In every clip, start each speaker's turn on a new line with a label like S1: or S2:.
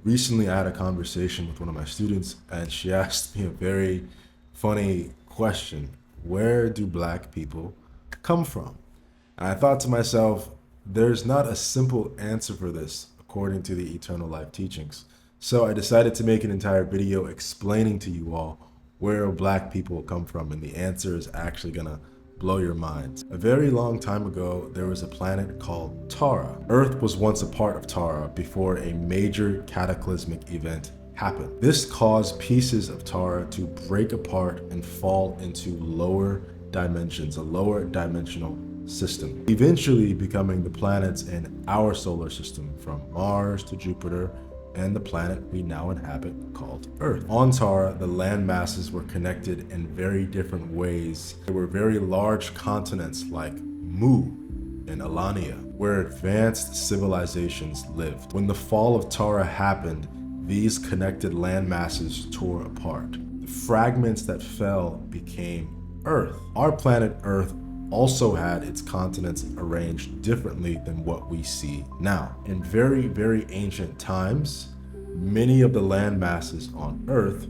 S1: Recently, I had a conversation with one of my students, and she asked me a very funny question. Where do black people come from? And I thought to myself, there's not a simple answer for this according to the eternal life teachings. So I decided to make an entire video explaining to you all where black people come from, and the answer is actually gonna blow your minds. A very long time ago, there was a planet called Tara. Earth was once a part of Tara before a major cataclysmic event happened. This caused pieces of Tara to break apart and fall into lower dimensions, a lower dimensional system, eventually becoming the planets in our solar system, from Mars to Jupiter and the planet we now inhabit called Earth. On Tara, the land masses were connected in very different ways. There were very large continents like Mu and Alania, where advanced civilizations lived. When the fall of Tara happened, these connected land masses tore apart. The fragments that fell became Earth. Our planet Earth also had its continents arranged differently than what we see now. In very, very ancient times, many of the land masses on Earth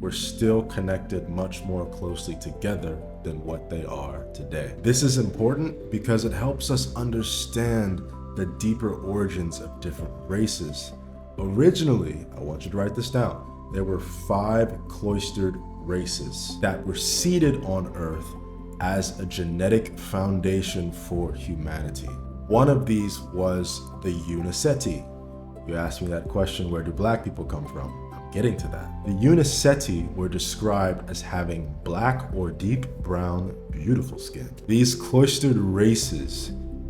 S1: were still connected much more closely together than what they are today. This is important because it helps us understand the deeper origins of different races. Originally, I want you to write this down, there were 5 cloistered races that were seated on Earth as a genetic foundation for humanity. One of these was the Uniseti. You asked me that question, where do black people come from? I'm getting to that. The Uniseti were described as having black or deep brown, beautiful skin. These cloistered races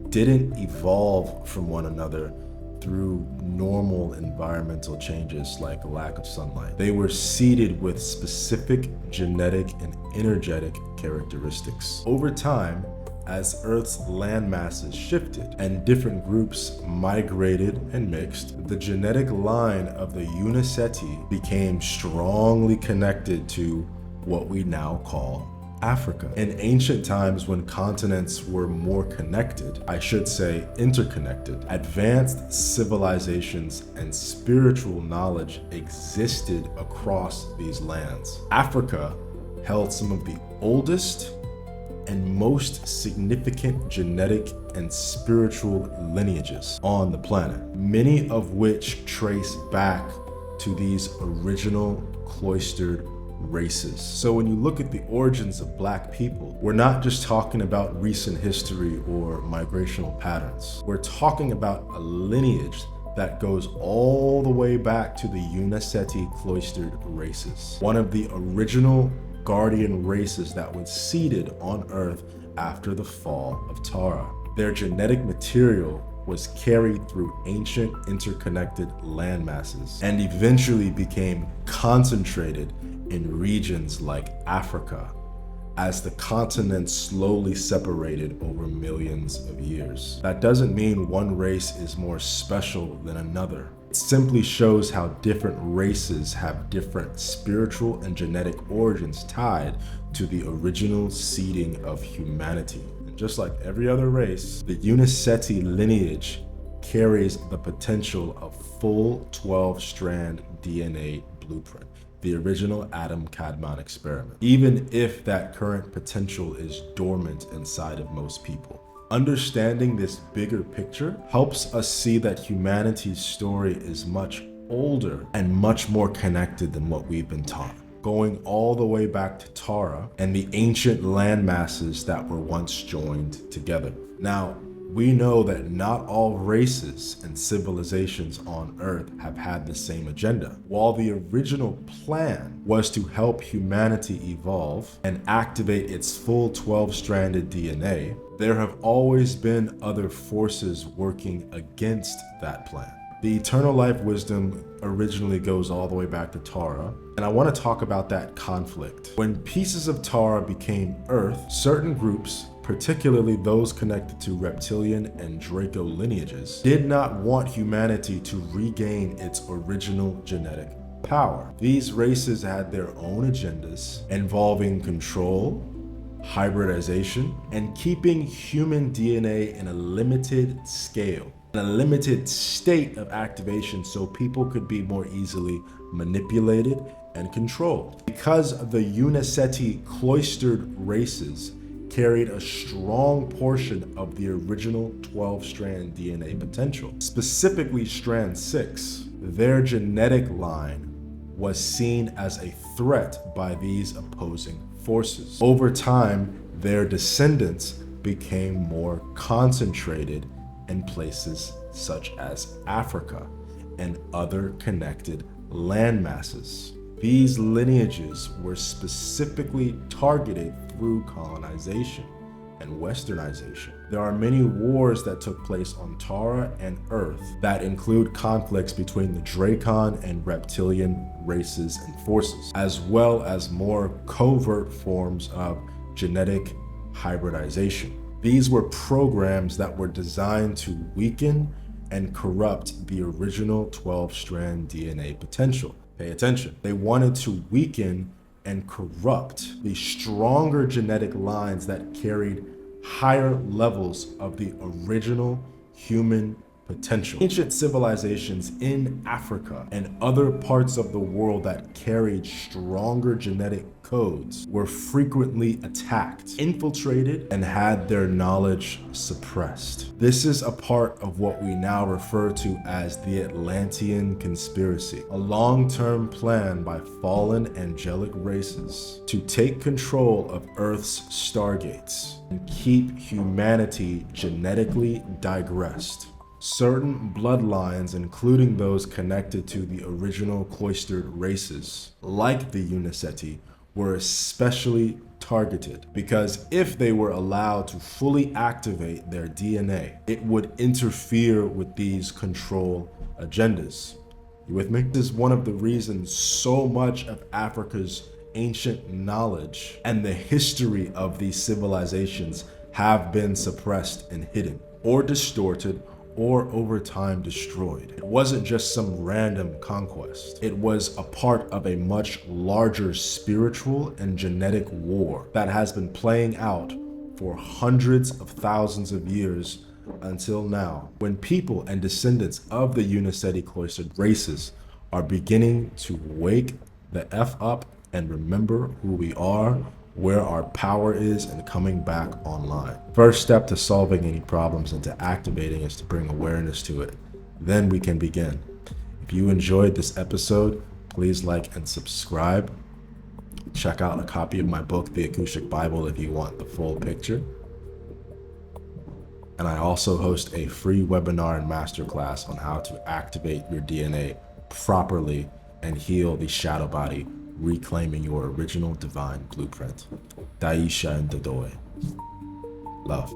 S1: didn't evolve from one another through normal environmental changes like lack of sunlight. They were seeded with specific genetic and energetic characteristics. Over time, as Earth's land masses shifted and different groups migrated and mixed, the genetic line of the Uniseti became strongly connected to what we now call Africa. In ancient times, when continents were more connected, I should say interconnected, advanced civilizations and spiritual knowledge existed across these lands. Africa held some of the oldest and most significant genetic and spiritual lineages on the planet, many of which trace back to these original cloistered races. So when you look at the origins of black people, we're not just talking about recent history or migrational patterns. We're talking about a lineage that goes all the way back to the Uniseti cloistered races, one of the original guardian races that was seeded on Earth after the fall of Tara. Their genetic material was carried through ancient interconnected land masses and eventually became concentrated in regions like Africa as the continent slowly separated over millions of years. That doesn't mean one race is more special than another. It simply shows how different races have different spiritual and genetic origins tied to the original seeding of humanity. And just like every other race, the Uniseti lineage carries the potential of full 12-strand DNA blueprint, the original Adam-Kadmon experiment, even if that current potential is dormant inside of most people. Understanding this bigger picture helps us see that humanity's story is much older and much more connected than what we've been taught, going all the way back to Tara and the ancient land masses that were once joined together. Now, we know that not all races and civilizations on Earth have had the same agenda. While the original plan was to help humanity evolve and activate its full 12-stranded DNA, there have always been other forces working against that plan. The eternal life wisdom originally goes all the way back to Tara, and I want to talk about that conflict. When pieces of Tara became Earth, certain groups, particularly those connected to reptilian and Draco lineages, did not want humanity to regain its original genetic power. These races had their own agendas involving control, hybridization, and keeping human DNA in a limited scale a limited state of activation so people could be more easily manipulated and controlled. Because the Uniseti cloistered races carried a strong portion of the original 12-strand DNA potential, specifically strand 6, their genetic line was seen as a threat by these opposing forces. Over time, their descendants became more concentrated in places such as Africa and other connected landmasses. These lineages were specifically targeted through colonization and westernization. There are many wars that took place on Tara and Earth that include conflicts between the Dracon and reptilian races and forces, as well as more covert forms of genetic hybridization. These were programs that were designed to weaken and corrupt the original 12-strand DNA potential. Pay attention. They wanted to weaken and corrupt the stronger genetic lines that carried higher levels of the original human potential. Ancient civilizations in Africa and other parts of the world that carried stronger genetic codes were frequently attacked, infiltrated, and had their knowledge suppressed. This is a part of what we now refer to as the Atlantean conspiracy, a long-term plan by fallen angelic races to take control of Earth's stargates and keep humanity genetically digressed. Certain bloodlines, including those connected to the original cloistered races, like the Uniseti, were especially targeted because if they were allowed to fully activate their DNA, it would interfere with these control agendas. You with me? This is one of the reasons so much of Africa's ancient knowledge and the history of these civilizations have been suppressed and hidden, or distorted, or over time destroyed. It wasn't just some random conquest. It was a part of a much larger spiritual and genetic war that has been playing out for hundreds of thousands of years until now, when people and descendants of the Uniseti cloistered races are beginning to wake the F up and remember who we are, where our power is, and coming back online. First step to solving any problems and to activating is to bring awareness to it. Then we can begin. If you enjoyed this episode, please like and subscribe. Check out a copy of my book, The Acoustic Bible, if you want the full picture. And I also host a free webinar and masterclass on how to activate your DNA properly and heal the shadow body, reclaiming your original divine blueprint. Daisha and Dodoe. Love.